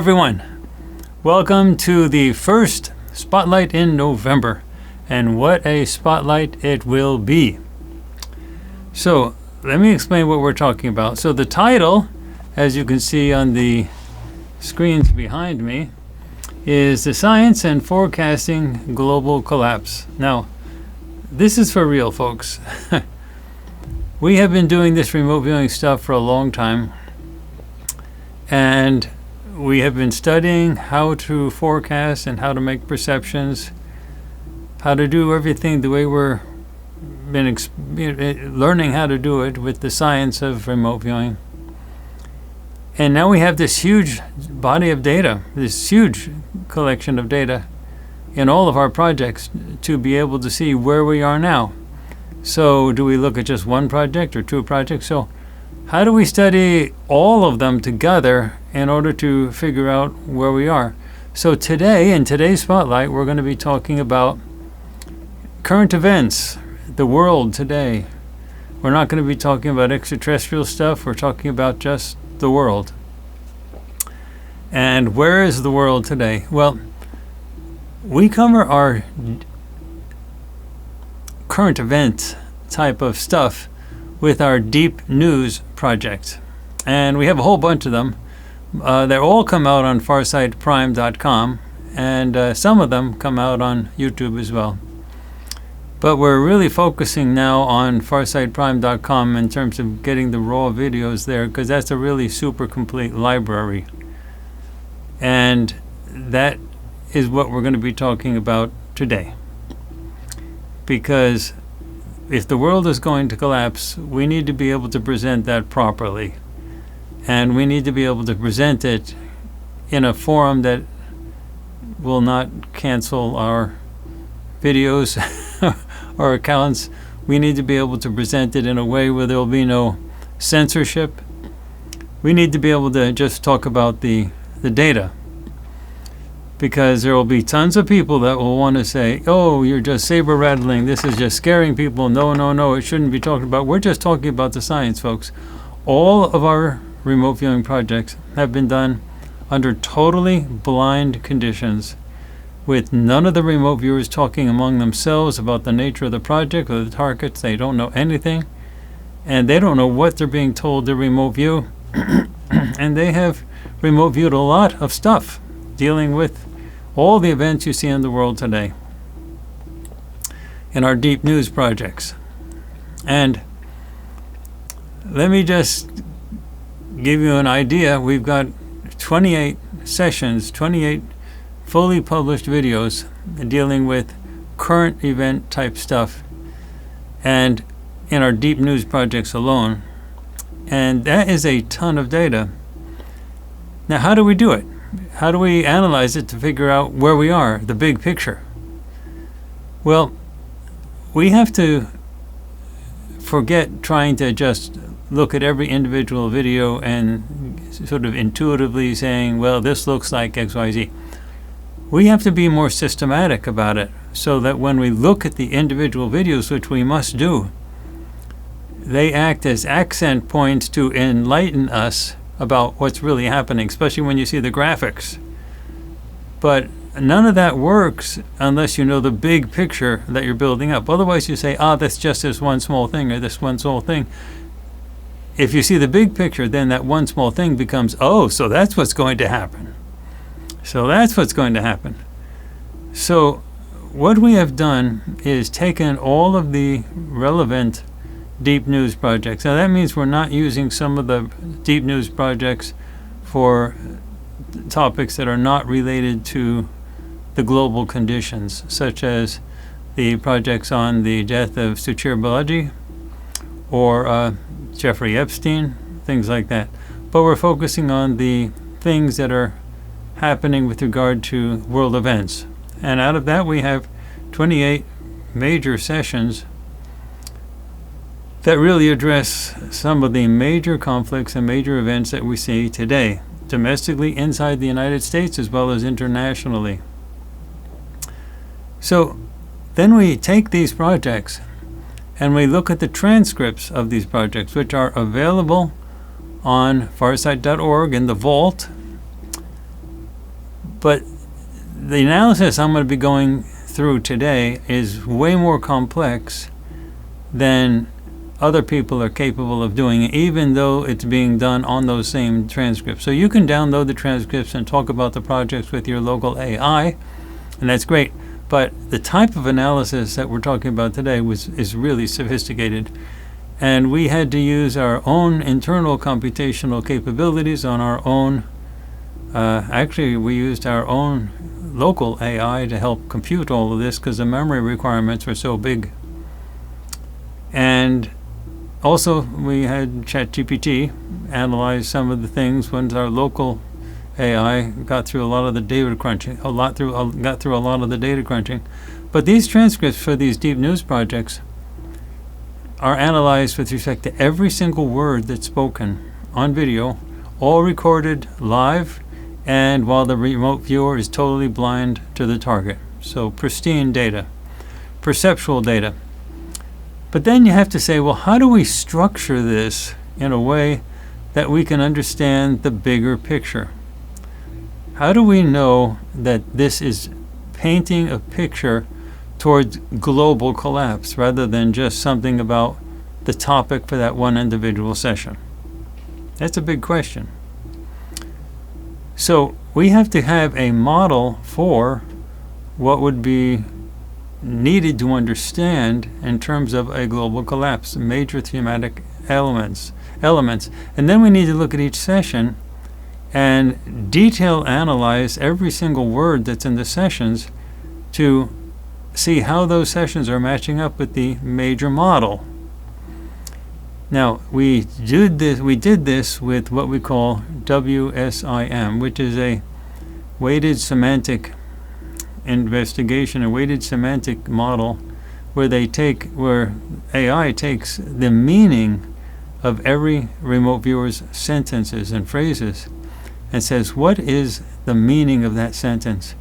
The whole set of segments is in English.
everyone. Welcome to the first Spotlight in November. And what a spotlight it will be. So, let me explain what we're talking about. So the title, as you can see on the screens behind me, is The Science and Forecasting Global Collapse. Now, this is for real, folks. We have been doing this remote viewing stuff for a long time. And we have been studying how to forecast and how to make perceptions, how to do everything the way we're been learning how to do it with the science of remote viewing. And now we have this huge body of data, this huge collection of data in all of our projects to be able to see where we are now. So do we look at just one project or two projects? So how do we study all of them together in order to figure out where we are? So today, in today's Spotlight, we're going to be talking about current events, the world today. We're not going to be talking about extraterrestrial stuff. We're talking about just the world. And where is the world today? Well, we cover our current event type of stuff with our Deep News project. And we have a whole bunch of them. They all come out on FARSIGHT'S.com, and some of them come out on YouTube as well. But we're really focusing now on FARSIGHT'S.com in terms of getting the raw videos there, because that's a really super complete library. And that is what we're going to be talking about today. Because if the world is going to collapse, we need to be able to present that properly. And we need to be able to present it in a forum that will not cancel our videos or accounts. We need to be able to present it in a way where there will be no censorship. We need to be able to just talk about the data. Because there will be tons of people that will want to say, oh, you're just saber rattling, this is just scaring people. No, it shouldn't be talked about. We're just talking about the science, folks. All of our remote viewing projects have been done under totally blind conditions, with none of the remote viewers talking among themselves about the nature of the project or the targets. They don't know anything, and they don't know what they're being told to remote view. And they have remote viewed a lot of stuff dealing with all the events you see in the world today in our Deep News projects. And let me just give you an idea. We've got 28 sessions, 28 fully published videos dealing with current event type stuff, and in our Deep News projects alone. And that is a ton of data. Now, how do we do it? How do we analyze it to figure out where we are, the big picture? Well, we have to forget trying to just look at every individual video and sort of intuitively saying, well, this looks like XYZ. We have to be more systematic about it so that when we look at the individual videos, which we must do, they act as accent points to enlighten us about what's really happening, especially when you see the graphics. But none of that works unless you know the big picture that you're building up. Otherwise you say, that's just this one small thing or this one small thing. If you see the big picture, then that one small thing becomes, so that's what's going to happen. So that's what's going to happen. So what we have done is taken all of the relevant Deep News projects. Now that means we're not using some of the Deep News projects for topics that are not related to the global conditions, such as the projects on the death of Suchir Balaji or Jeffrey Epstein, things like that. But we're focusing on the things that are happening with regard to world events. And out of that we have 28 major sessions that really address some of the major conflicts and major events that we see today, domestically inside the United States as well as internationally. So then we take these projects and we look at the transcripts of these projects, which are available on farsight.org in the vault. But the analysis I'm going to be going through today is way more complex than other people are capable of doing, even though it's being done on those same transcripts. So you can download the transcripts and talk about the projects with your local AI, and that's great. But the type of analysis that we're talking about today is really sophisticated. And we had to use our own internal computational capabilities on our own. Actually, we used our own local AI to help compute all of this because the memory requirements were so big. And also, we had ChatGPT analyze some of the things once our local AI got through a lot of the data crunching, got through a lot of the data crunching. But these transcripts for these deep news projects are analyzed with respect to every single word that's spoken on video, all recorded live, and while the remote viewer is totally blind to the target. So pristine data, perceptual data. But then you have to say, well, how do we structure this in a way that we can understand the bigger picture? How do we know that this is painting a picture towards global collapse rather than just something about the topic for that one individual session? That's a big question. So we have to have a model for what would be needed to understand in terms of a global collapse, major thematic elements. And then we need to look at each session and detail analyze every single word that's in the sessions to see how those sessions are matching up with the major model. Now, we did this with what we call WSIM, which is a weighted semantic investigation, a weighted semantic model where AI takes the meaning of every remote viewer's sentences and phrases and says, what is the meaning of that sentence?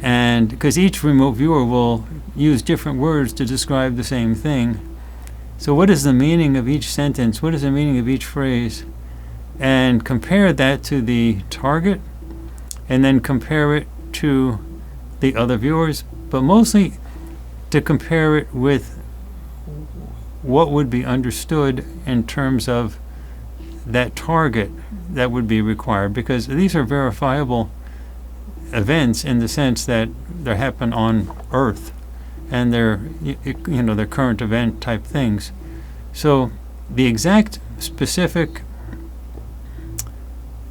And because each remote viewer will use different words to describe the same thing. So what is the meaning of each sentence? What is the meaning of each phrase? And compare that to the target, and then compare it to the other viewers, but mostly to compare it with what would be understood in terms of that target that would be required, because these are verifiable events in the sense that they happen on Earth, and they're current event type things. So the exact specific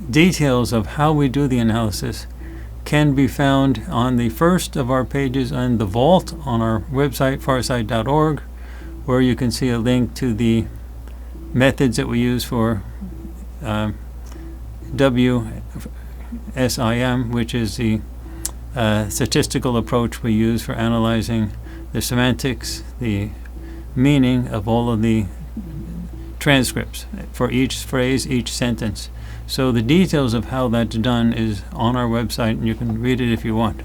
details of how we do the analysis can be found on the first of our pages on the vault on our website, farsight.org, where you can see a link to the methods that we use for WSIM, which is the statistical approach we use for analyzing the semantics, the meaning of all of the transcripts for each phrase, each sentence. So the details of how that's done is on our website, and you can read it if you want.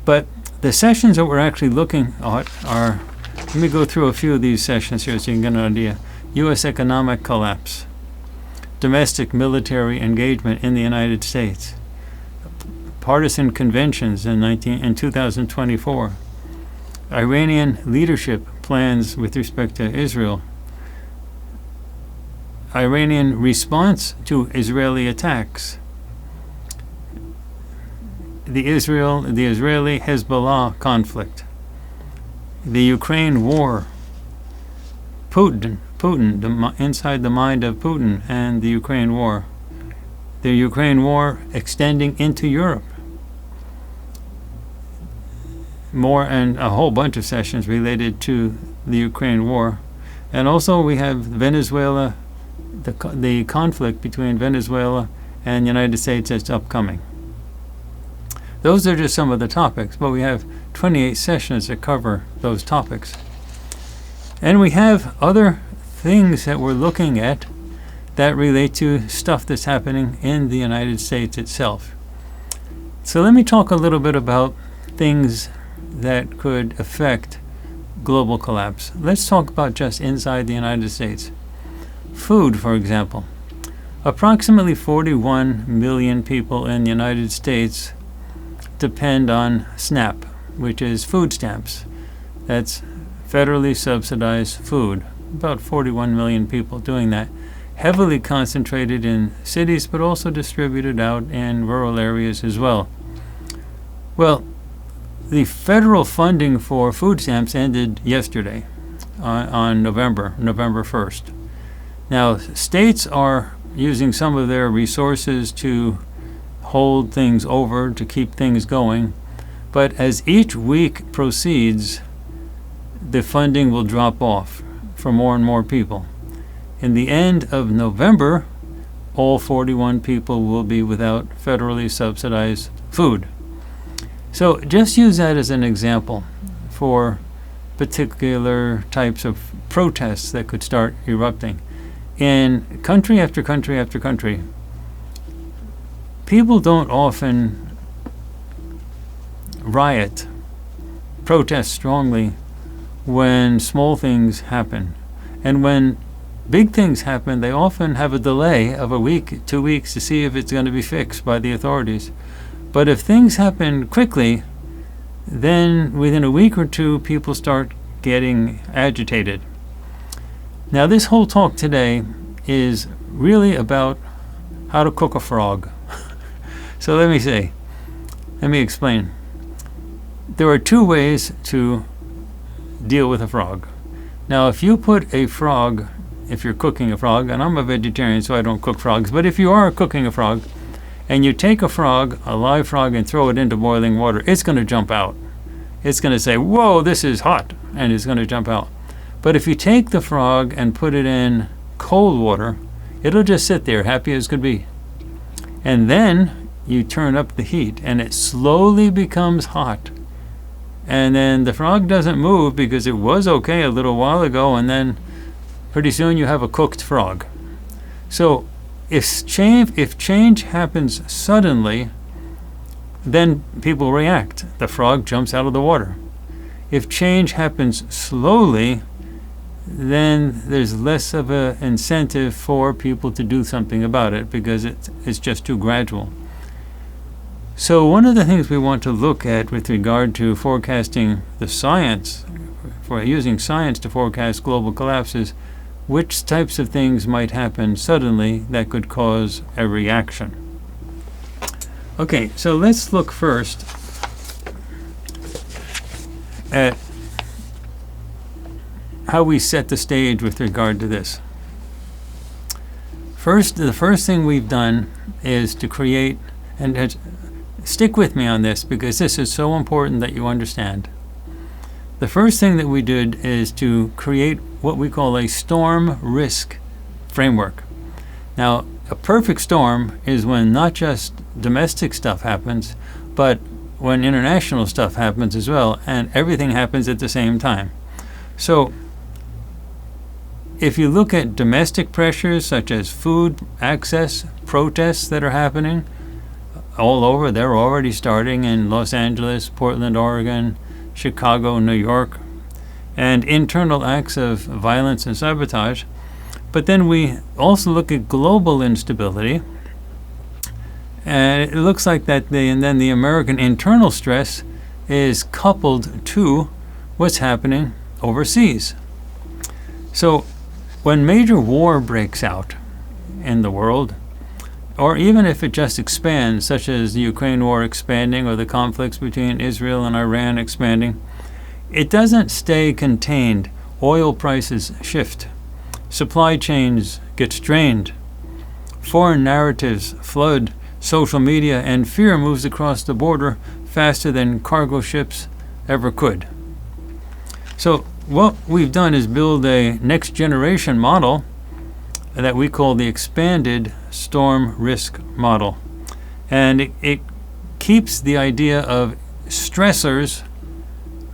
But the sessions that we're actually looking at are, let me go through a few of these sessions here so you can get an idea. U.S. economic collapse, domestic military engagement in the United States, partisan conventions in 2024, Iranian leadership plans with respect to Israel, Iranian response to Israeli attacks, the Israeli Hezbollah conflict, the Ukraine war, Putin, inside the mind of Putin and the Ukraine war extending into Europe. More, and a whole bunch of sessions related to the Ukraine war. And also we have Venezuela, the conflict between Venezuela and the United States that's upcoming. Those are just some of the topics, but we have 28 sessions that cover those topics. And we have other things that we're looking at that relate to stuff that's happening in the United States itself. So let me talk a little bit about things that could affect global collapse. Let's talk about just inside the United States. Food, for example. Approximately 41 million people in the United States depend on SNAP, which is food stamps. That's federally subsidized food. About 41 million people doing that. Heavily concentrated in cities, but also distributed out in rural areas as well. Well, the federal funding for food stamps ended yesterday on November 1st. Now, states are using some of their resources to hold things over, to keep things going. But as each week proceeds, the funding will drop off for more and more people. In the end of November, all 41 people will be without federally subsidized food. So just use that as an example for particular types of protests that could start erupting. In country after country after country, people don't often riot, protest strongly when small things happen. And when big things happen, they often have a delay of a week, 2 weeks to see if it's going to be fixed by the authorities. But if things happen quickly, then within a week or two, people start getting agitated. Now, this whole talk today is really about how to cook a frog. So let me explain. There are two ways to deal with a frog. Now, if you put a frog, if you're cooking a frog, and I'm a vegetarian so I don't cook frogs, but if you are cooking a frog, and you take a frog, a live frog, and throw it into boiling water, it's going to jump out. It's going to say, whoa, this is hot, and it's going to jump out. But if you take the frog and put it in cold water, it'll just sit there, happy as could be. And then you turn up the heat, and it slowly becomes hot. And then the frog doesn't move because it was okay a little while ago, and then pretty soon you have a cooked frog. So if change happens suddenly, then people react. The frog jumps out of the water. If change happens slowly, then there's less of an incentive for people to do something about it because it's just too gradual. So one of the things we want to look at with regard to forecasting the science, for using science to forecast global collapse, is which types of things might happen suddenly that could cause a reaction. Okay, so let's look first at how we set the stage with regard to this. The first thing we've done is to create, and stick with me on this because this is so important that you understand. The first thing that we did is to create what we call a storm risk framework. Now, a perfect storm is when not just domestic stuff happens, but when international stuff happens as well, and everything happens at the same time. So, if you look at domestic pressures such as food access, protests that are happening all over, they're already starting in Los Angeles, Portland, Oregon, Chicago, New York, and internal acts of violence and sabotage. But then we also look at global instability, and it looks like that the American internal stress is coupled to what's happening overseas. So when major war breaks out in the world, or even if it just expands, such as the Ukraine war expanding or the conflicts between Israel and Iran expanding, it doesn't stay contained. Oil prices shift. Supply chains get strained. Foreign narratives flood social media, and fear moves across the border faster than cargo ships ever could. So what we've done is build a next generation model that we call the expanded storm risk model. And it keeps the idea of stressors,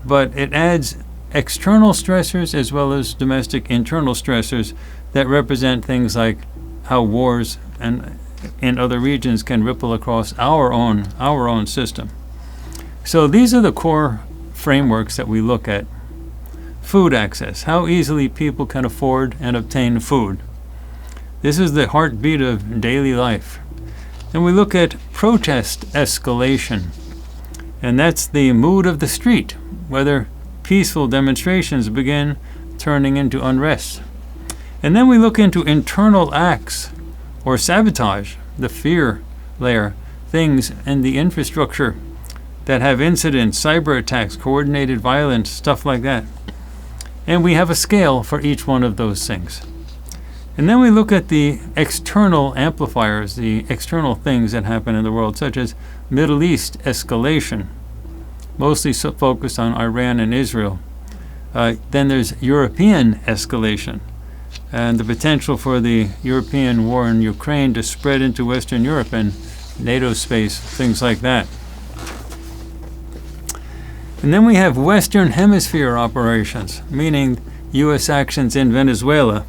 but it adds external stressors as well as domestic internal stressors that represent things like how wars and in other regions can ripple across our own system. So these are the core frameworks that we look at. Food access, how easily people can afford and obtain food. This is the heartbeat of daily life. Then we look at protest escalation, and that's the mood of the street, whether peaceful demonstrations begin turning into unrest. And then we look into internal acts or sabotage, the fear layer, things in the infrastructure that have incidents, cyber attacks, coordinated violence, stuff like that. And we have a scale for each one of those things. And then we look at the external amplifiers, the external things that happen in the world, such as Middle East escalation, mostly focused on Iran and Israel. Then there's European escalation, and the potential for the European war in Ukraine to spread into Western Europe and NATO space, things like that. And then we have Western Hemisphere operations, meaning U.S. actions in Venezuela.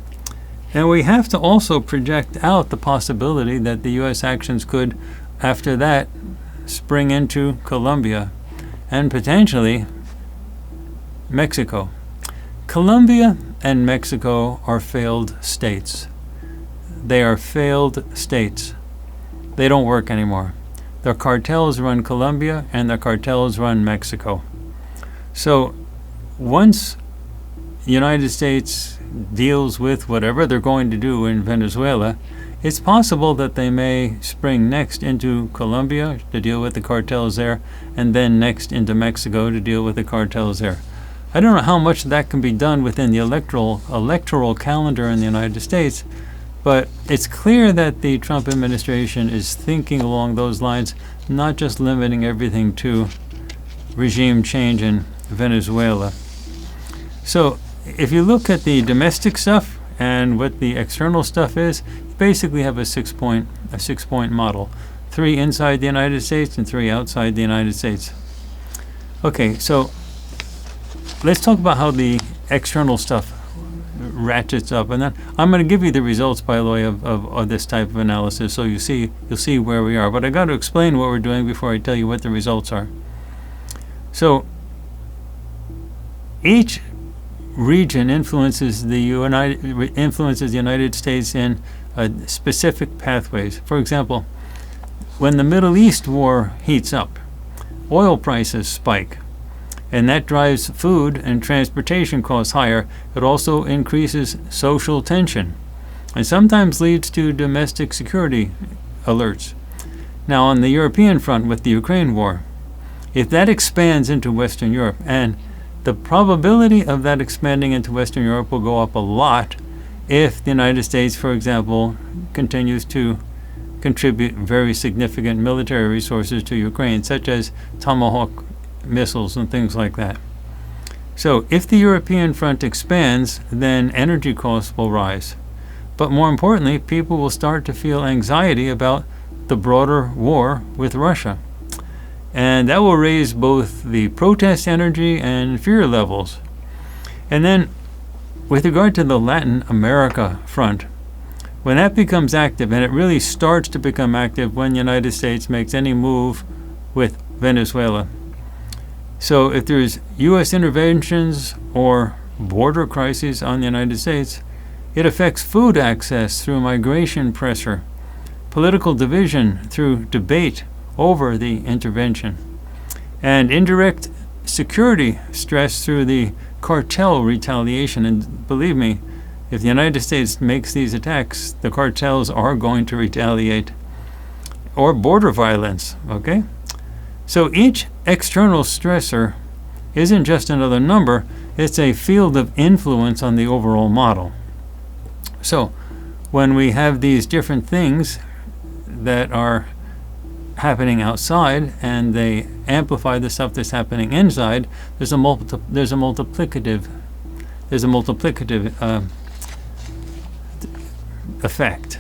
And we have to also project out the possibility that the U.S. actions could, after that, spring into Colombia and potentially Mexico. Colombia and Mexico are failed states. They are failed states. They don't work anymore. The cartels run Colombia and the cartels run Mexico. So once the United States deals with whatever they're going to do in Venezuela, it's possible that they may spring next into Colombia to deal with the cartels there, and then next into Mexico to deal with the cartels there. I don't know how much that can be done within the electoral calendar in the United States, but it's clear that the Trump administration is thinking along those lines, not just limiting everything to regime change in Venezuela. So if you look at the domestic stuff and what the external stuff is, you basically have a six-point model. 3 inside the United States and 3 outside the United States. Okay, so let's talk about how the external stuff ratchets up, and then I'm going to give you the results, by the way, of this type of analysis, so you'll see where we are. But I got to explain what we're doing before I tell you what the results are. So each region influences the United States in specific pathways. For example, when the Middle East war heats up, oil prices spike, and that drives food and transportation costs higher. It also increases social tension and sometimes leads to domestic security alerts. Now, on the European front with the Ukraine war, if that expands into Western Europe, and the probability of that expanding into Western Europe will go up a lot if the United States, for example, continues to contribute very significant military resources to Ukraine, such as Tomahawk missiles and things like that. So if the European front expands, then energy costs will rise. But more importantly, people will start to feel anxiety about the broader war with Russia. And that will raise both the protest energy and fear levels. And then with regard to the Latin America front, when that becomes active, and it really starts to become active when the United States makes any move with Venezuela. So if there's U.S. interventions or border crises on the United States, it affects food access through migration pressure, political division through debate over the intervention, and indirect security stress through the cartel retaliation. And believe me, if the United States makes these attacks, the cartels are going to retaliate, or border violence, okay? So each external stressor isn't just another number, it's a field of influence on the overall model. So when we have these different things that are happening outside and they amplify the stuff that's happening inside, there's a multiplicative effect.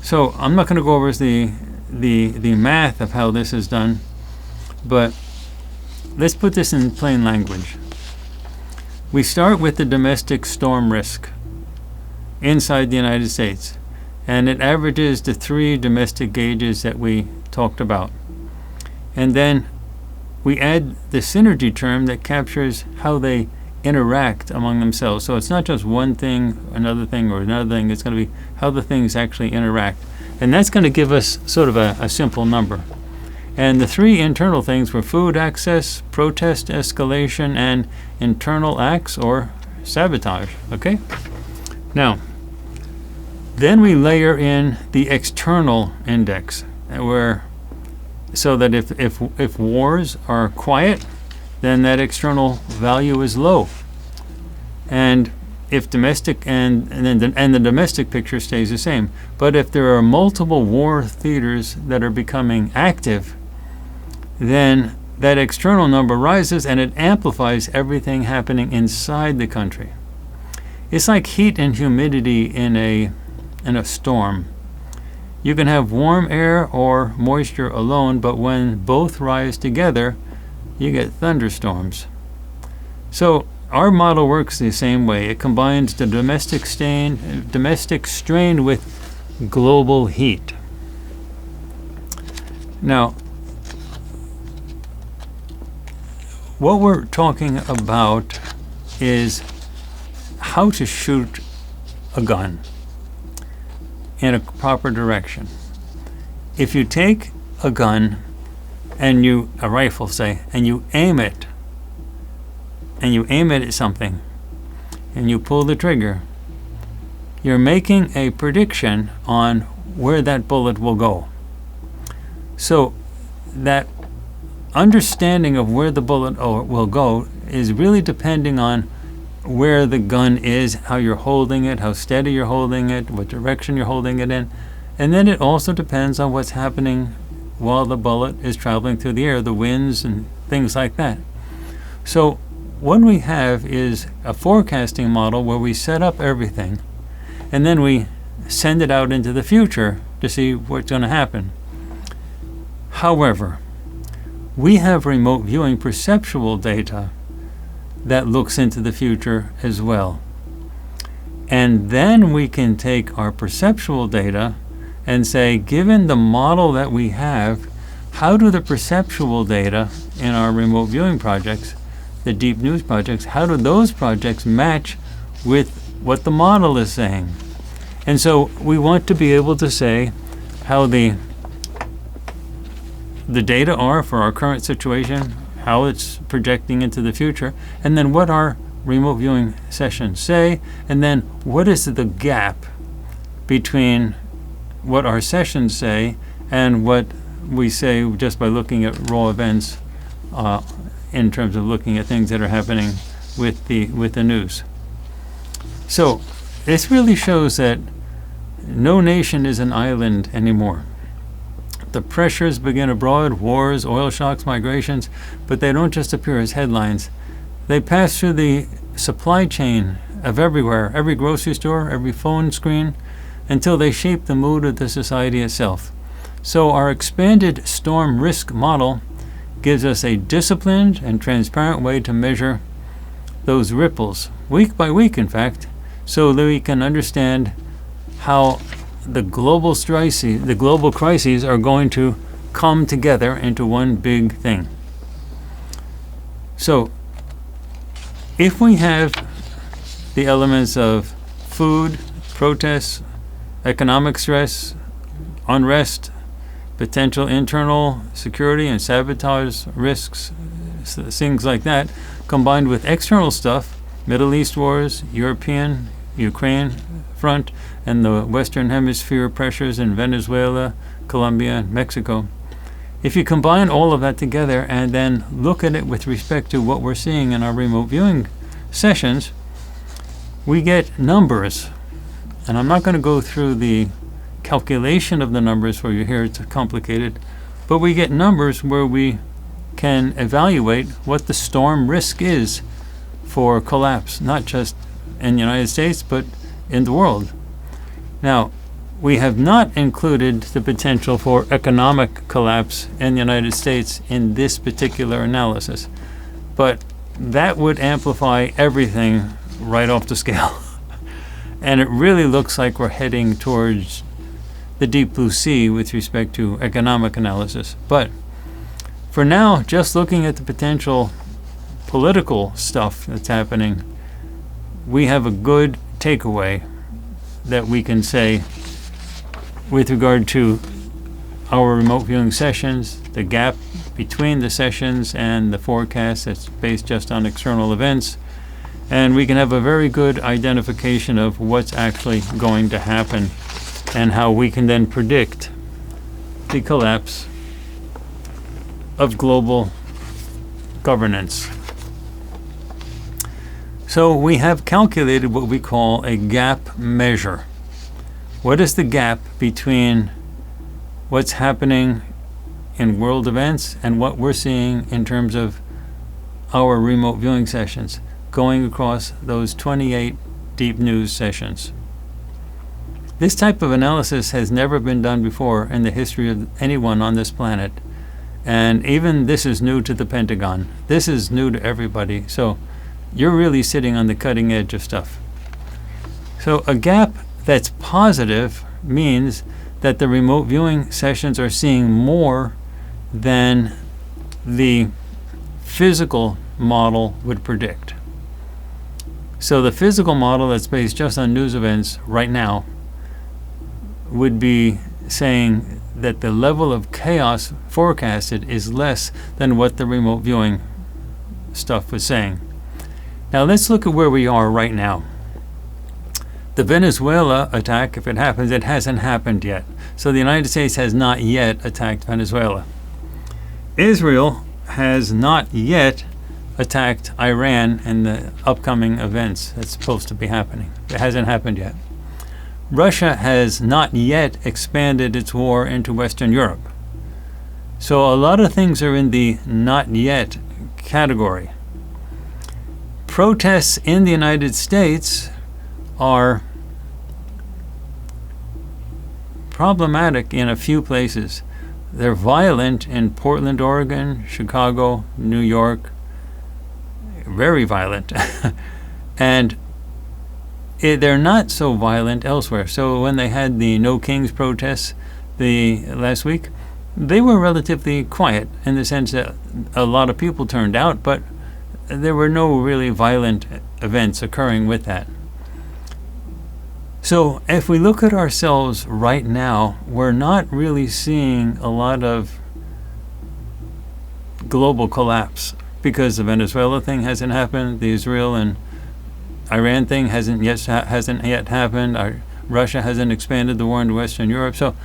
So I'm not going to go over the math of how this is done, but let's put this in plain language. We start with the domestic storm risk inside the United States, and it averages to 3 domestic gauges that we talked about. And then we add the synergy term that captures how they interact among themselves. So it's not just one thing, another thing, or another thing. It's going to be how the things actually interact. And that's going to give us sort of a simple number. And the three internal things were food access, protest escalation, and internal acts or sabotage. Okay? Now, then we layer in the external index, so that if wars are quiet, then that external value is low. And if domestic and the domestic picture stays the same. But if there are multiple war theaters that are becoming active, then that external number rises and it amplifies everything happening inside the country. It's like heat and humidity in a storm. You can have warm air or moisture alone, but when both rise together, you get thunderstorms. So our model works the same way. It combines the domestic strain with global heat. Now, what we're talking about is how to shoot a gun in a proper direction. If you take a gun and a rifle, say, and you aim it at something, and you pull the trigger, you're making a prediction on where that bullet will go. So that understanding of where the bullet will go is really depending on where the gun is, how you're holding it, how steady you're holding it, what direction you're holding it in. And then it also depends on what's happening while the bullet is traveling through the air, the winds and things like that. So what we have is a forecasting model where we set up everything and then we send it out into the future to see what's going to happen. However, we have remote viewing perceptual data that looks into the future as well. And then we can take our perceptual data and say, given the model that we have, how do the perceptual data in our remote viewing projects, the deep news projects, how do those projects match with what the model is saying? And so we want to be able to say how the data are for our current situation, how it's projecting into the future, and then what our remote viewing sessions say, and then what is the gap between what our sessions say and what we say just by looking at raw events in terms of looking at things that are happening with the news. So this really shows that no nation is an island anymore. The pressures begin abroad, wars, oil shocks, migrations, but they don't just appear as headlines. They pass through the supply chain of everywhere, every grocery store, every phone screen, until they shape the mood of the society itself. So our expanded storm risk model gives us a disciplined and transparent way to measure those ripples, week by week, in fact, so that we can understand how the global crises are going to come together into one big thing. So if we have the elements of food, protests, economic stress, unrest, potential internal security and sabotage risks, things like that, combined with external stuff, Middle East wars, Ukraine front, and the Western Hemisphere pressures in Venezuela, Colombia, and Mexico. If you combine all of that together and then look at it with respect to what we're seeing in our remote viewing sessions, we get numbers. And I'm not going to go through the calculation of the numbers for you here, it's complicated, but we get numbers where we can evaluate what the storm risk is for collapse, not just in the United States, but in the world. Now, we have not included the potential for economic collapse in the United States in this particular analysis, but that would amplify everything right off the scale. And it really looks like we're heading towards the deep blue sea with respect to economic analysis. But for now, just looking at the potential political stuff that's happening, we have a good takeaway that we can say with regard to our remote viewing sessions, the gap between the sessions and the forecast that's based just on external events, and we can have a very good identification of what's actually going to happen and how we can then predict the collapse of global governance. So we have calculated what we call a gap measure. What is the gap between what's happening in world events and what we're seeing in terms of our remote viewing sessions going across those 28 deep news sessions? This type of analysis has never been done before in the history of anyone on this planet. And even this is new to the Pentagon. This is new to everybody. So you're really sitting on the cutting edge of stuff. So a gap that's positive means that the remote viewing sessions are seeing more than the physical model would predict. So the physical model that's based just on news events right now would be saying that the level of chaos forecasted is less than what the remote viewing stuff was saying. Now let's look at where we are right now. The Venezuela attack, if it happens, it hasn't happened yet. So the United States has not yet attacked Venezuela. Israel has not yet attacked Iran in the upcoming events that's supposed to be happening. It hasn't happened yet. Russia has not yet expanded its war into Western Europe. So a lot of things are in the not yet category. Protests in the United States are problematic in a few places. They're violent in Portland, Oregon, Chicago, New York, very violent. And they're not so violent elsewhere. So when they had the No Kings protests last week, they were relatively quiet in the sense that a lot of people turned out, but there were no really violent events occurring with that. So if we look at ourselves right now, we're not really seeing a lot of global collapse because the Venezuela thing hasn't happened, the Israel and Iran thing hasn't yet happened, Russia hasn't expanded the war into Western Europe. So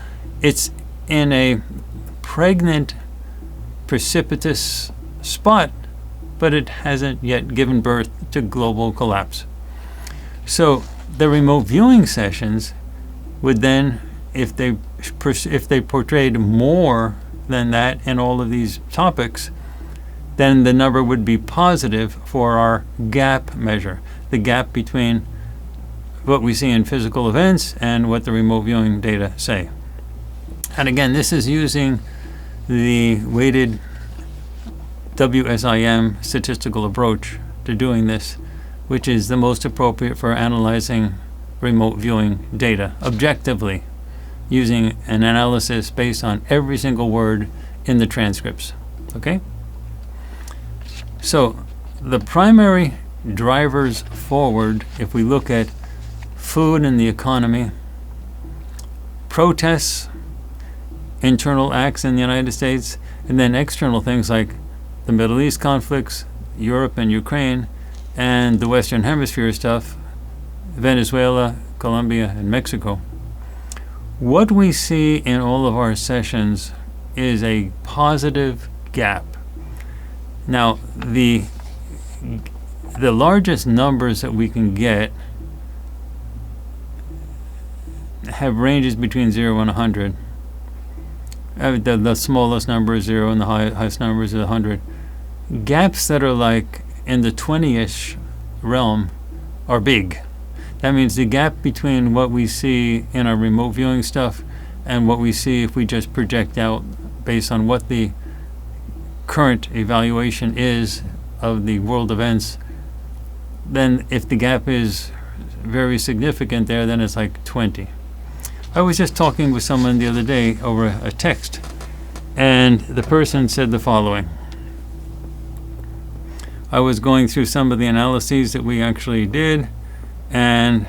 it's in a pregnant, precipitous spot, but it hasn't yet given birth to global collapse. So the remote viewing sessions would then, if they portrayed more than that in all of these topics, then the number would be positive for our gap measure, the gap between what we see in physical events and what the remote viewing data say. And again, this is using the weighted WSIM statistical approach to doing this, which is the most appropriate for analyzing remote viewing data objectively, using an analysis based on every single word in the transcripts. Okay? So the primary drivers forward, if we look at food and the economy, protests, internal acts in the United States, and then external things like the Middle East conflicts, Europe and Ukraine, and the Western Hemisphere stuff, Venezuela, Colombia, and Mexico. What we see in all of our sessions is a positive gap. Now, the largest numbers that we can get have ranges between 0 and 100. The smallest number is 0 and the highest number is 100. Gaps that are like in the 20-ish realm are big. That means the gap between what we see in our remote viewing stuff and what we see if we just project out based on what the current evaluation is of the world events, then if the gap is very significant there, then it's like 20. I was just talking with someone the other day over a text, and the person said the following: I was going through some of the analyses that we actually did, and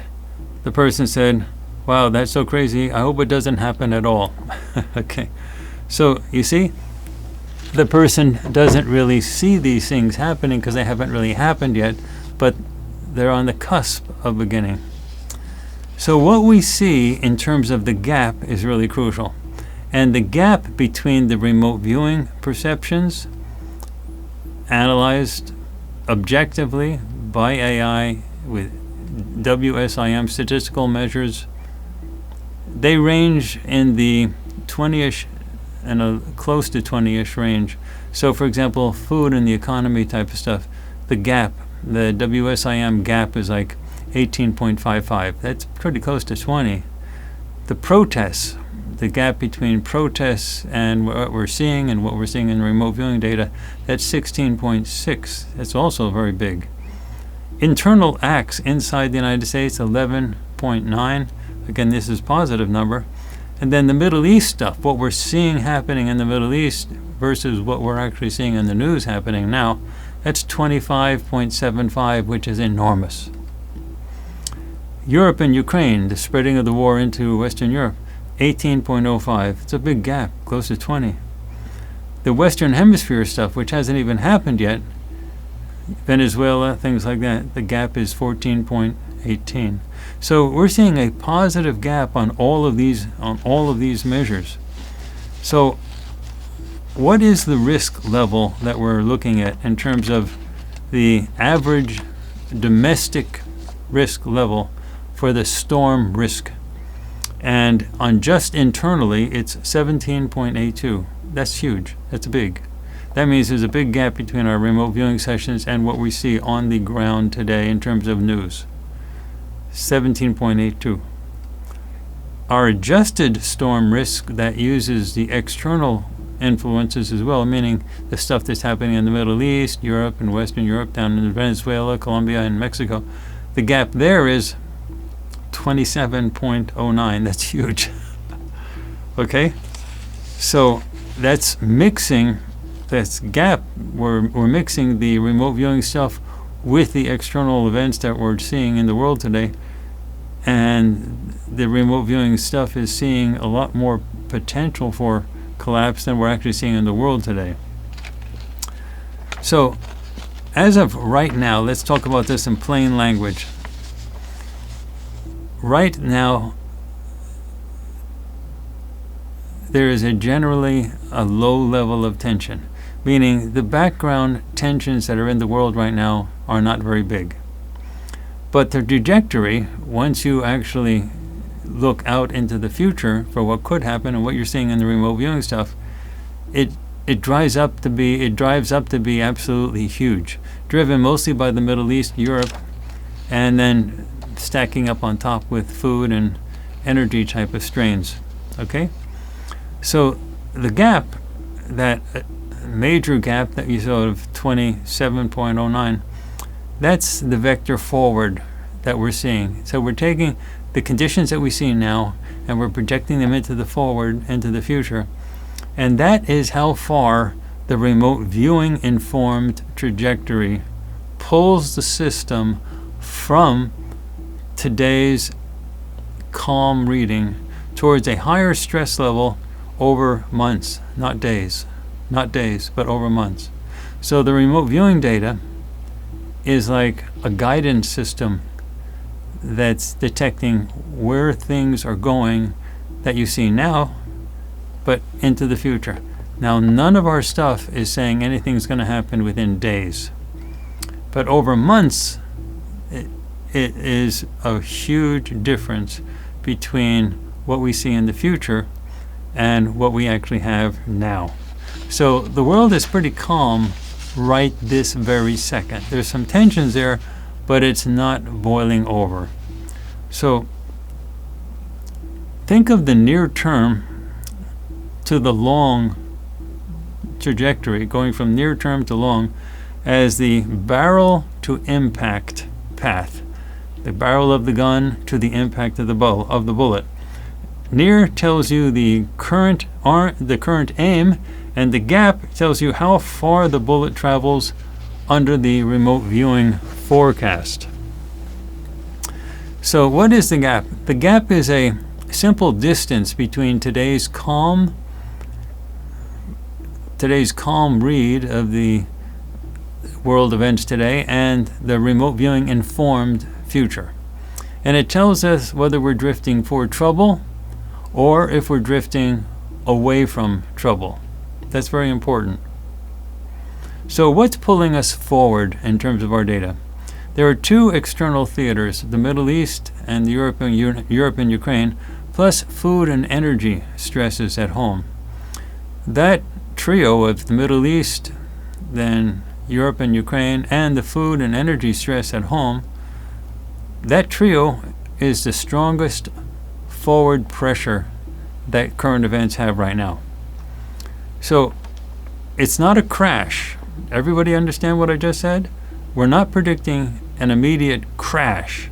the person said, wow, that's so crazy. I hope it doesn't happen at all. Okay. So you see, the person doesn't really see these things happening because they haven't really happened yet, but they're on the cusp of beginning. So what we see in terms of the gap is really crucial. And the gap between the remote viewing perceptions analyzed objectively by AI with WSIM statistical measures, they range in the 20-ish and a close to 20-ish range. So for example, food and the economy type of stuff, the gap, the WSIM gap is like 18.55. That's pretty close to 20. The protests, the gap between protests and what we're seeing and what we're seeing in remote viewing data, that's 16.6. That's also very big. Internal acts inside the United States, 11.9. Again, this is positive number. And then the Middle East stuff, what we're seeing happening in the Middle East versus what we're actually seeing in the news happening now, that's 25.75, which is enormous. Europe and Ukraine, the spreading of the war into Western Europe, 18.05. It's a big gap, close to 20. The Western Hemisphere stuff, which hasn't even happened yet, Venezuela, things like that, the gap is 14.18. So we're seeing a positive gap on all of these measures. So what is the risk level that we're looking at in terms of the average domestic risk level for the storm risk? And on just internally, it's 17.82. That's huge. That's big. That means there's a big gap between our remote viewing sessions and what we see on the ground today in terms of news. 17.82. Our adjusted storm risk that uses the external influences as well, meaning the stuff that's happening in the Middle East, Europe and Western Europe, down in Venezuela, Colombia, and Mexico, the gap there is 27.09. That's huge. Okay? So that's mixing, that's gap, we're mixing the remote viewing stuff with the external events that we're seeing in the world today. And the remote viewing stuff is seeing a lot more potential for collapse than we're actually seeing in the world today. So, as of right now, let's talk about this in plain language. Right now, there is generally a low level of tension, meaning the background tensions that are in the world right now are not very big. But the trajectory, once you actually look out into the future for what could happen and what you're seeing in the remote viewing stuff, it drives up to be absolutely huge, driven mostly by the Middle East, Europe, and then stacking up on top with food and energy type of strains. Okay? So the gap, that major gap that you saw of 27.09, that's the vector forward that we're seeing. So we're taking the conditions that we see now and we're projecting them into the forward, into the future. And that is how far the remote viewing informed trajectory pulls the system from today's calm reading towards a higher stress level over months, not days, but over months. So the remote viewing data is like a guidance system that's detecting where things are going that you see now, but into the future. Now, none of our stuff is saying anything's going to happen within days. But over months, it is a huge difference between what we see in the future and what we actually have now. So the world is pretty calm right this very second. There's some tensions there, but it's not boiling over. So think of the near term to the long trajectory, going from near term to long, as the barrel to impact path. The barrel of the gun to the impact of the bullet. Near tells you the current aim, and the gap tells you how far the bullet travels under the remote viewing forecast. So what is the gap? The gap is a simple distance between today's calm read of the world events today and the remote viewing informed future. And it tells us whether we're drifting for trouble or if we're drifting away from trouble. That's very important. So what's pulling us forward in terms of our data? There are two external theaters, the Middle East and Europe and Ukraine, plus food and energy stresses at home. That trio of the Middle East, then Europe and Ukraine, and the food and energy stress at home, that trio is the strongest forward pressure that current events have right now. So it's not a crash. Everybody understand what I just said? We're not predicting an immediate crash.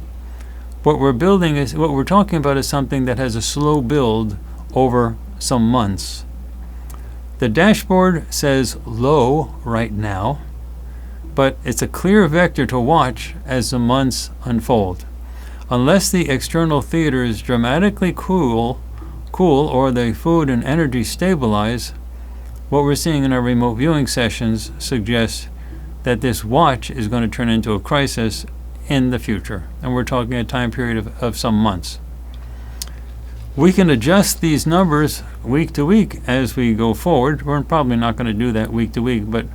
What we're talking about is something that has a slow build over some months. The dashboard says low right now, but it's a clear vector to watch as the months unfold. Unless the external theaters dramatically cool or the food and energy stabilize, what we're seeing in our remote viewing sessions suggests that this watch is going to turn into a crisis in the future. And we're talking a time period of some months. We can adjust these numbers week to week as we go forward. We're probably not going to do that week to week, but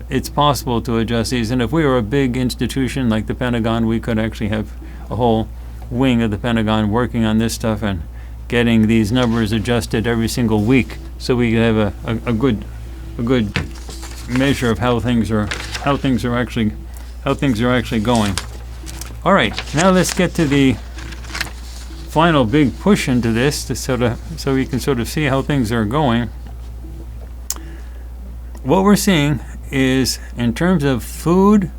it's possible to adjust these. And if we were a big institution like the Pentagon, we could actually have a whole wing of the Pentagon working on this stuff and getting these numbers adjusted every single week, so we could have a good measure of how things are actually going. All right, now let's get to the final big push into this, so we can sort of see how things are going. What we're seeing is, in terms of food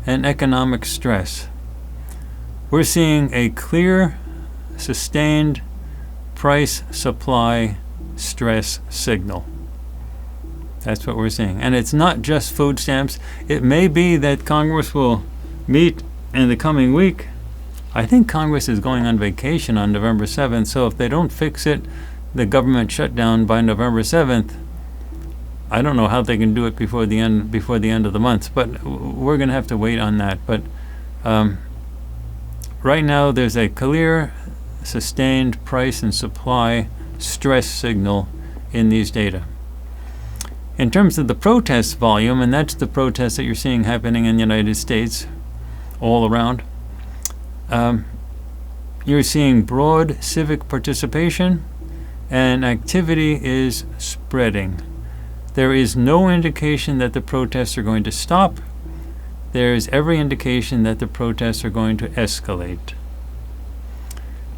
and economic stress, we're seeing a clear, sustained price supply stress signal. That's what we're seeing. And it's not just food stamps. It may be that Congress will meet in the coming week. I think Congress is going on vacation on November 7th, so if they don't fix it, the government shutdown by November 7th, I don't know how they can do it before the end of the month, but we're going to have to wait on that. But right now there's a clear, sustained price and supply stress signal in these data. In terms of the protest volume, and that's the protests that you're seeing happening in the United States all around, you're seeing broad civic participation and activity is spreading. There is no indication that the protests are going to stop. There is every indication that the protests are going to escalate.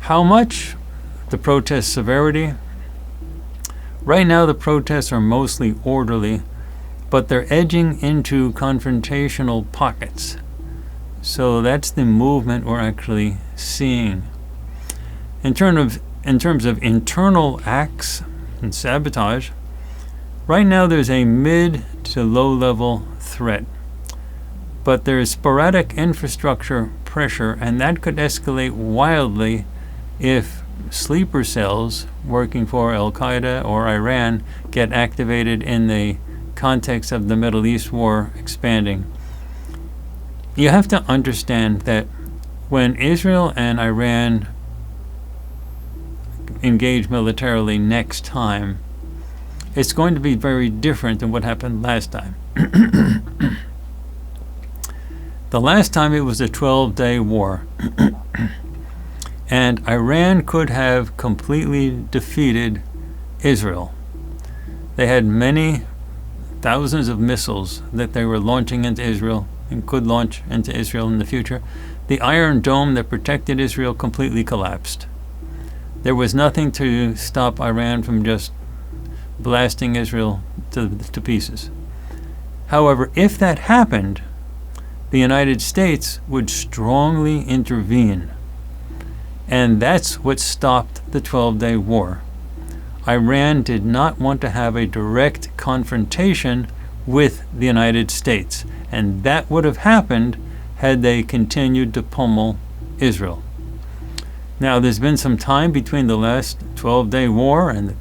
How much? The protest severity? Right now the protests are mostly orderly, but they're edging into confrontational pockets. So that's the movement we're actually seeing. In terms of internal acts and sabotage, right now there's a mid to low level threat, but there is sporadic infrastructure pressure, and that could escalate wildly if sleeper cells working for Al-Qaeda or Iran get activated in the context of the Middle East war expanding. You have to understand that when Israel and Iran engage militarily next time, it's going to be very different than what happened last time. The last time it was a 12-day war. And Iran could have completely defeated Israel. They had many thousands of missiles that they were launching into Israel and could launch into Israel in the future. The Iron Dome that protected Israel completely collapsed. There was nothing to stop Iran from just blasting Israel to pieces. However, if that happened, the United States would strongly intervene. And that's what stopped the 12-day war. Iran did not want to have a direct confrontation with the United States. And that would have happened had they continued to pummel Israel. Now, there's been some time between the last 12-day war and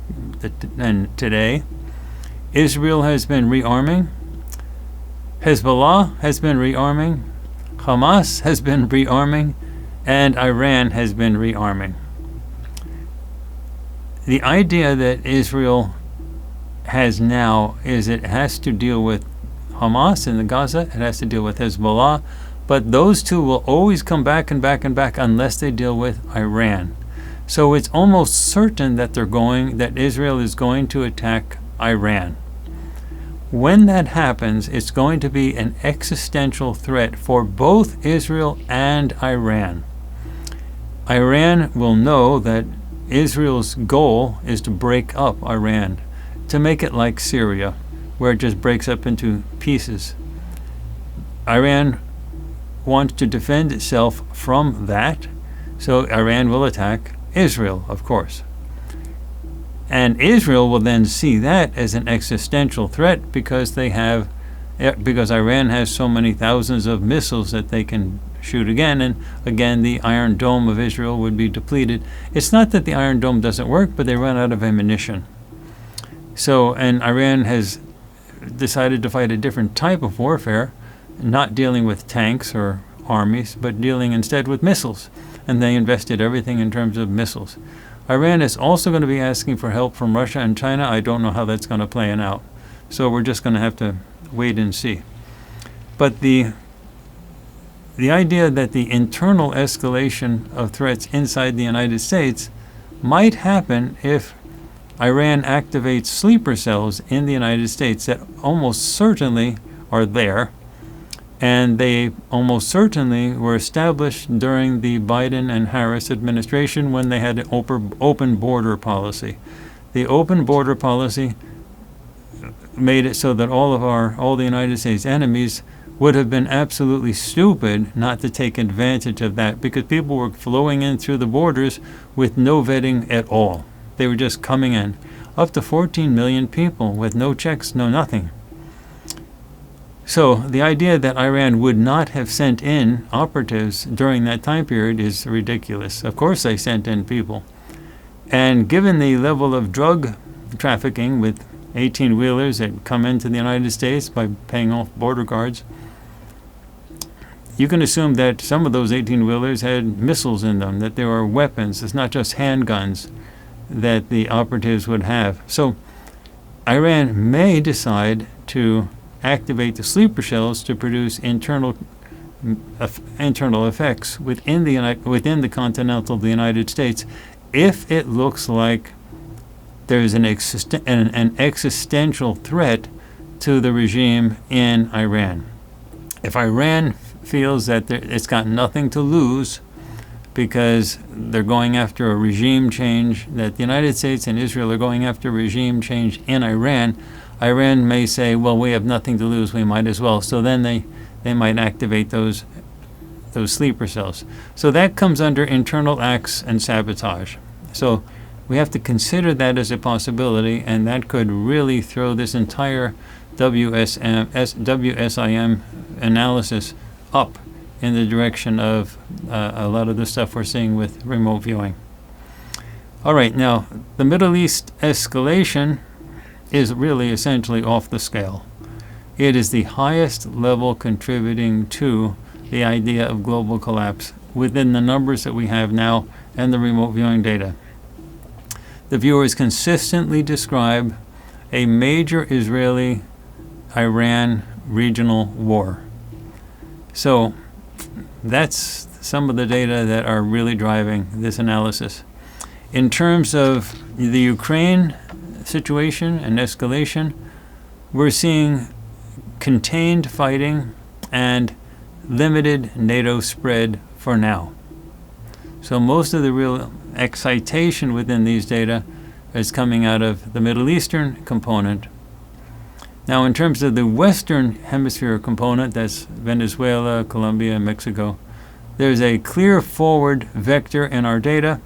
today. Israel has been rearming. Hezbollah has been rearming. Hamas has been rearming. And Iran has been rearming. The idea that Israel has now is it has to deal with Hamas in the Gaza, it has to deal with Hezbollah, but those two will always come back and back and back unless they deal with Iran. So it's almost certain that Israel is going to attack Iran. When that happens, it's going to be an existential threat for both Israel and Iran. Iran will know that Israel's goal is to break up Iran, to make it like Syria, where it just breaks up into pieces. Iran wants to defend itself from that, so Iran will attack Israel, of course. And Israel will then see that as an existential threat because Iran has so many thousands of missiles that they can shoot again, and again the Iron Dome of Israel would be depleted. It's not that the Iron Dome doesn't work, but they run out of ammunition. So, and Iran has decided to fight a different type of warfare, not dealing with tanks or armies, but dealing instead with missiles. And they invested everything in terms of missiles. Iran is also going to be asking for help from Russia and China. I don't know how that's going to play out. So we're just going to have to wait and see. But the idea that the internal escalation of threats inside the United States might happen if Iran activates sleeper cells in the United States that almost certainly are there, and they almost certainly were established during the Biden and Harris administration when they had an open border policy. The open border policy made it so that all the United States enemies would have been absolutely stupid not to take advantage of that, because people were flowing in through the borders with no vetting at all. They were just coming in. Up to 14 million people with no checks, no nothing. So the idea that Iran would not have sent in operatives during that time period is ridiculous. Of course they sent in people. And given the level of drug trafficking with 18-wheelers that come into the United States by paying off border guards, you can assume that some of those 18-wheelers had missiles in them, that there were weapons. It's not just handguns that the operatives would have. So Iran may decide to activate the sleeper cells to produce internal effects within the continental the United States, if it looks like there's an existential threat to the regime in Iran. If Iran feels that it's got nothing to lose because they're going after a regime change, that the United States and Israel are going after regime change in Iran, Iran may say, well, we have nothing to lose, we might as well. So then they might activate those sleeper cells. So that comes under internal acts and sabotage. So we have to consider that as a possibility, and that could really throw this entire WSIM analysis up in the direction of a lot of the stuff we're seeing with remote viewing. All right, now the Middle East escalation is really essentially off the scale. It is the highest level contributing to the idea of global collapse within the numbers that we have now and the remote viewing data. The viewers consistently describe a major Israeli-Iran regional war. So that's some of the data that are really driving this analysis. In terms of the Ukraine situation and escalation, we're seeing contained fighting and limited NATO spread for now. So most of the real excitation within these data is coming out of the Middle Eastern component. Now, in terms of the Western Hemisphere component, that's Venezuela, Colombia, and Mexico, there's a clear forward vector in our data.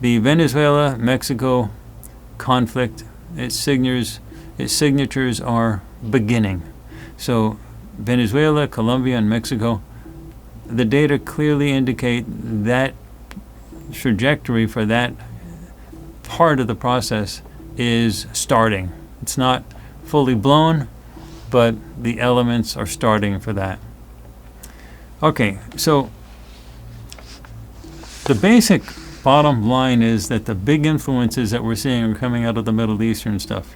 The Venezuela-Mexico conflict, its signatures are beginning. So Venezuela, Colombia, and Mexico, the data clearly indicate that trajectory for that part of the process is starting. It's not fully blown, but the elements are starting for that. Okay, so the basic bottom line is that the big influences that we're seeing are coming out of the Middle Eastern stuff.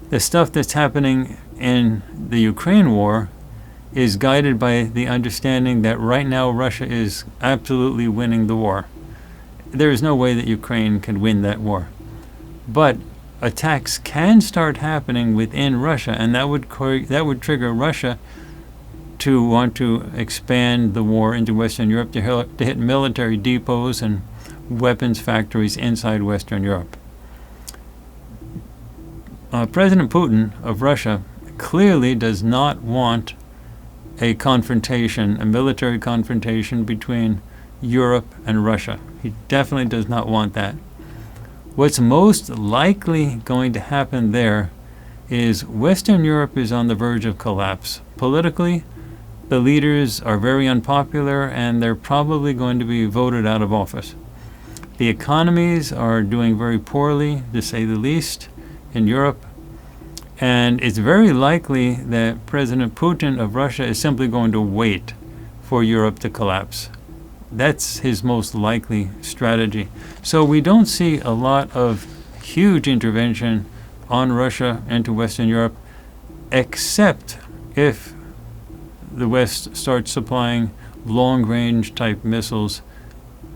The stuff that's happening in the Ukraine war is guided by the understanding that right now Russia is absolutely winning the war. There is no way that Ukraine can win that war. But attacks can start happening within Russia, and that would trigger Russia to want to expand the war into Western Europe, to hit military depots and weapons factories inside Western Europe. President Putin of Russia clearly does not want a confrontation, a military confrontation between Europe and Russia. He definitely does not want that. What's most likely going to happen there is Western Europe is on the verge of collapse. Politically, the leaders are very unpopular and they're probably going to be voted out of office. The economies are doing very poorly, to say the least, in Europe. And it's very likely that President Putin of Russia is simply going to wait for Europe to collapse. That's his most likely strategy. So we don't see a lot of huge intervention on Russia into Western Europe, except if the West starts supplying long-range type missiles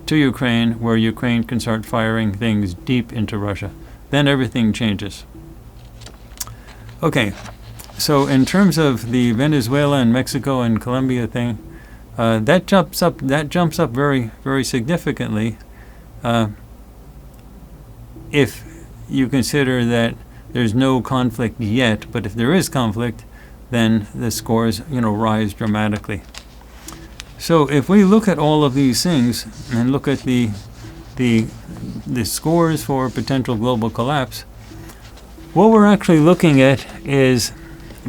to Ukraine, where Ukraine can start firing things deep into Russia. Then everything changes. Okay, so in terms of the Venezuela and Mexico and Colombia thing, that jumps up very, very significantly if you consider that there's no conflict yet, but if there is conflict, then the scores, rise dramatically. So if we look at all of these things and look at the scores for potential global collapse, what we're actually looking at is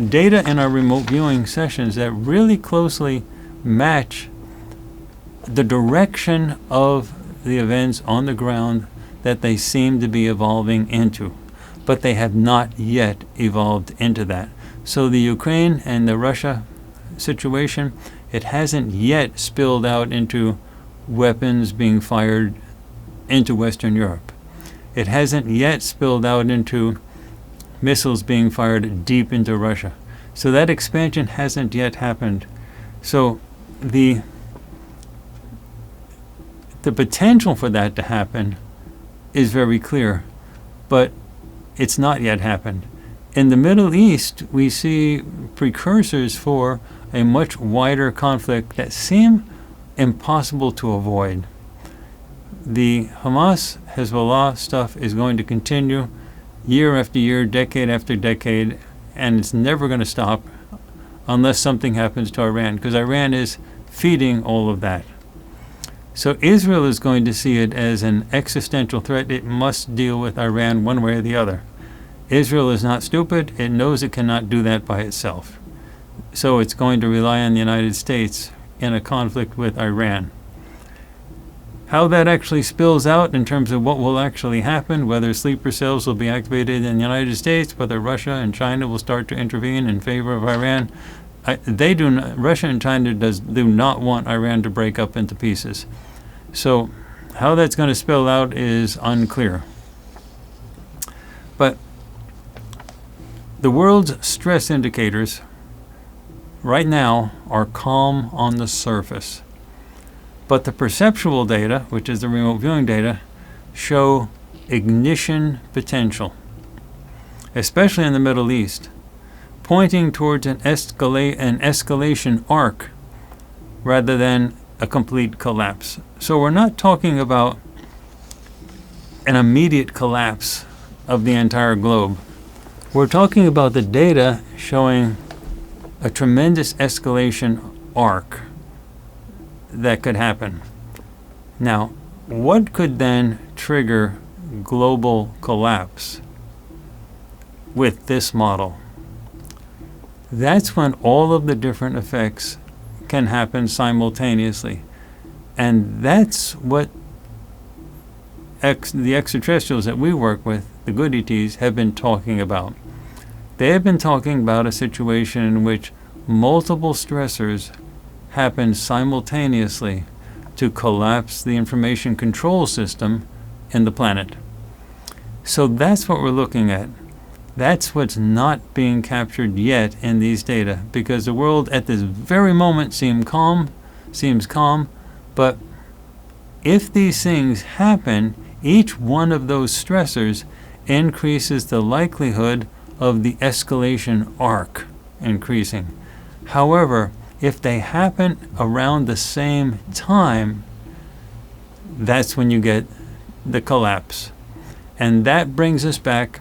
data in our remote viewing sessions that really closely match the direction of the events on the ground that they seem to be evolving into, but they have not yet evolved into that. So the Ukraine and the Russia situation, it hasn't yet spilled out into weapons being fired into Western Europe. It hasn't yet spilled out into missiles being fired deep into Russia. So that expansion hasn't yet happened. So the potential for that to happen is very clear, but it's not yet happened. In the Middle East, we see precursors for a much wider conflict that seem impossible to avoid. The Hamas-Hezbollah stuff is going to continue year after year, decade after decade, and it's never going to stop unless something happens to Iran, because Iran is feeding all of that. So Israel is going to see it as an existential threat. It must deal with Iran one way or the other. Israel is not stupid. It knows it cannot do that by itself. So it's going to rely on the United States in a conflict with Iran. How that actually spills out in terms of what will actually happen, whether sleeper cells will be activated in the United States, whether Russia and China will start to intervene in favor of Iran, Russia and China do not want Iran to break up into pieces. So how that's going to spill out is unclear. But the world's stress indicators right now are calm on the surface. But the perceptual data, which is the remote viewing data, show ignition potential, especially in the Middle East, pointing towards an escalation arc rather than a complete collapse. So we're not talking about an immediate collapse of the entire globe. We're talking about the data showing a tremendous escalation arc that could happen. Now, what could then trigger global collapse with this model? that's when all of the different effects can happen simultaneously. And that's what the extraterrestrials that we work with, the good ETs, have been talking about. They have been talking about a situation in which multiple stressors happen simultaneously to collapse the information control system in the planet. So that's what we're looking at. That's what's not being captured yet in these data, because the world at this very moment seems calm, but if these things happen, each one of those stressors increases the likelihood of the escalation arc increasing. However, if they happen around the same time, that's when you get the collapse. And that brings us back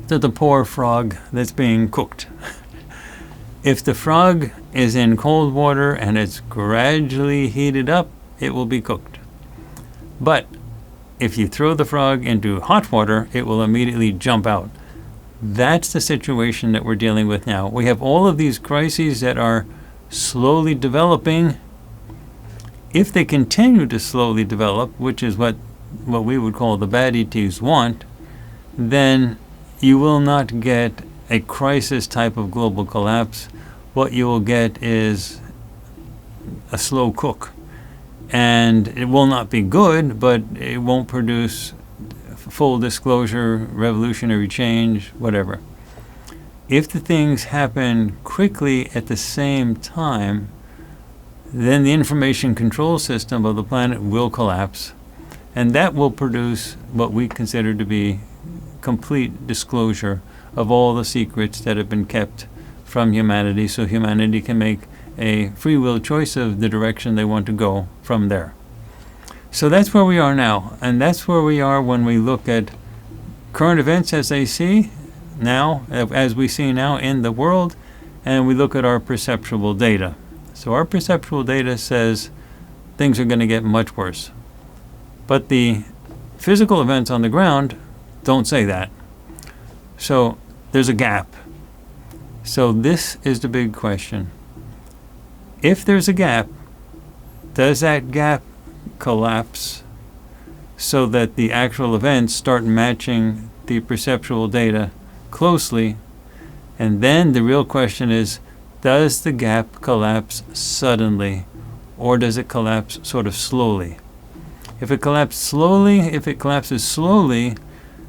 to the poor frog that's being cooked. If the frog is in cold water and it's gradually heated up, it will be cooked. But if you throw the frog into hot water, it will immediately jump out. That's the situation that we're dealing with now. We have all of these crises that are slowly developing. If they continue to slowly develop, which is what we would call the bad ETs want, then you will not get a crisis type of global collapse. What you will get is a slow cook. And it will not be good, but it won't produce full disclosure, revolutionary change, whatever. If the things happen quickly at the same time, then the information control system of the planet will collapse, and that will produce what we consider to be complete disclosure of all the secrets that have been kept from humanity, so humanity can make a free will choice of the direction they want to go from there. So that's where we are now, and that's where we are when we look at current events as they see now, as we see now in the world, and we look at our perceptual data. So our perceptual data says things are going to get much worse. But the physical events on the ground don't say that. So there's a gap. So this is the big question. If there's a gap, does that gap collapse so that the actual events start matching the perceptual data closely? And then the real question is, does the gap collapse suddenly, or does it collapse sort of slowly? If it collapses slowly,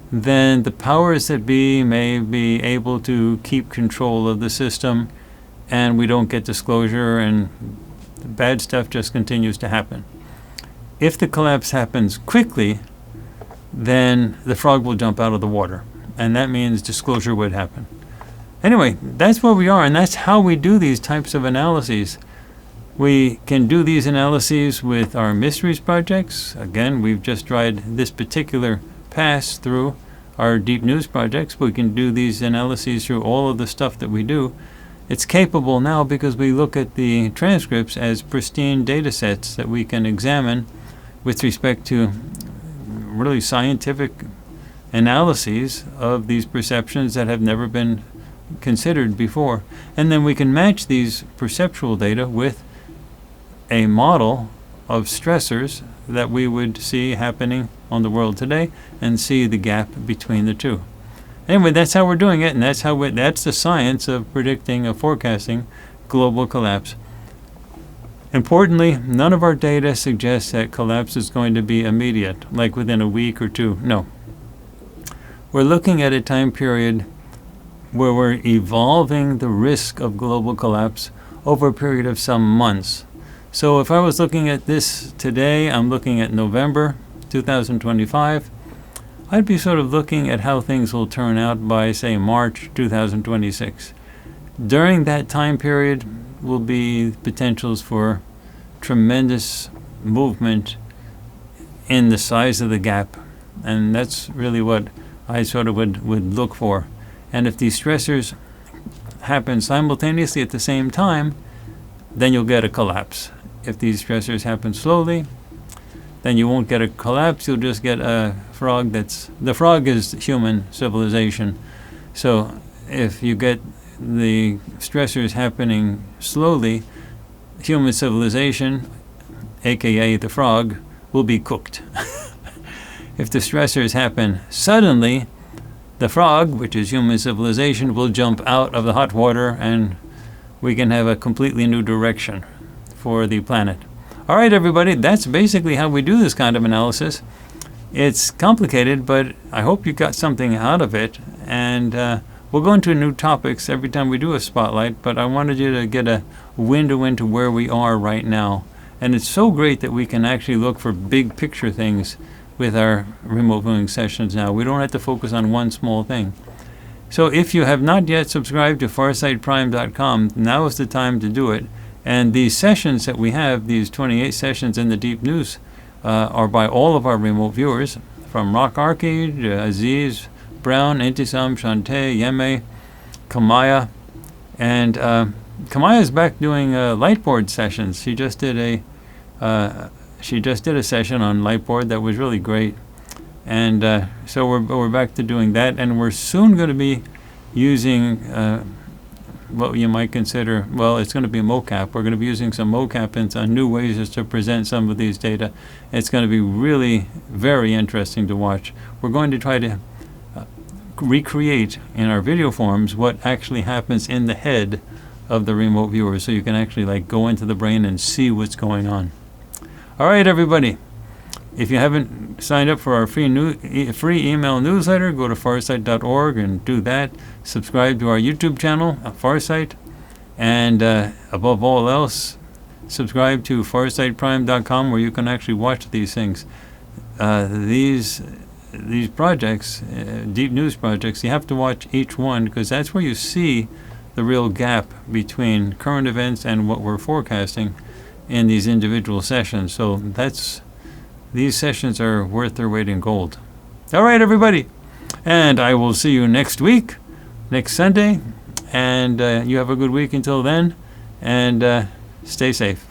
then the powers that be may be able to keep control of the system, and we don't get disclosure, and the bad stuff just continues to happen. If the collapse happens quickly, then the frog will jump out of the water, and that means disclosure would happen. Anyway, that's where we are, and that's how we do these types of analyses. We can do these analyses with our mysteries projects. Again, we've just tried this particular pass through our deep news projects. We can do these analyses through all of the stuff that we do. It's capable now because we look at the transcripts as pristine data sets that we can examine with respect to really scientific analyses of these perceptions that have never been considered before. And then we can match these perceptual data with a model of stressors that we would see happening on the world today and see the gap between the two. Anyway, that's how we're doing it, and that's the science of predicting or forecasting global collapse. Importantly, none of our data suggests that collapse is going to be immediate, like within a week or two. No. We're looking at a time period where we're evolving the risk of global collapse over a period of some months. So if I was looking at this today, I'm looking at November 2025, I'd be sort of looking at how things will turn out by, say, March 2026. During that time period will be potentials for tremendous movement in the size of the gap, and that's really what I sort of would look for. And if these stressors happen simultaneously at the same time, then you'll get a collapse. If these stressors happen slowly, then you won't get a collapse. You'll just get a frog the frog is human civilization. So if you get the stressors happening slowly, human civilization, aka the frog, will be cooked. If the stressors happen suddenly, the frog, which is human civilization, will jump out of the hot water and we can have a completely new direction for the planet. All right, everybody, that's basically how we do this kind of analysis. It's complicated, but I hope you got something out of it. And we'll go into new topics every time we do a spotlight, but I wanted you to get a window into where we are right now. And it's so great that we can actually look for big picture things with our remote viewing sessions now. We don't have to focus on one small thing. So if you have not yet subscribed to FarsightPrime.com, now is the time to do it. And these sessions that we have, these 28 sessions in the Deep News, are by all of our remote viewers, from Rock Arcade, Aziz, Brown, Intisam, Shantae, Yeme, Kamaya. And Kamaya is back doing lightboard sessions. She just did a session on lightboard that was really great. And so we're back to doing that, and we're soon going to be using what you might consider, well, it's going to be a mocap. We're going to be using some mocap and new ways to present some of these data. It's going to be really very interesting to watch. We're going to try to recreate in our video forms what actually happens in the head of the remote viewer, so you can actually like go into the brain and see what's going on. All right, everybody. If you haven't signed up for our free email newsletter, go to farsight.org and do that. Subscribe to our YouTube channel, Farsight. And above all else, subscribe to FarsightPrime.com, where you can actually watch these things. These projects, deep news projects, you have to watch each one, because that's where you see the real gap between current events and what we're forecasting in these individual sessions. So these sessions are worth their weight in gold. All right, everybody. And I will see you next week, next Sunday. And you have a good week until then. And stay safe.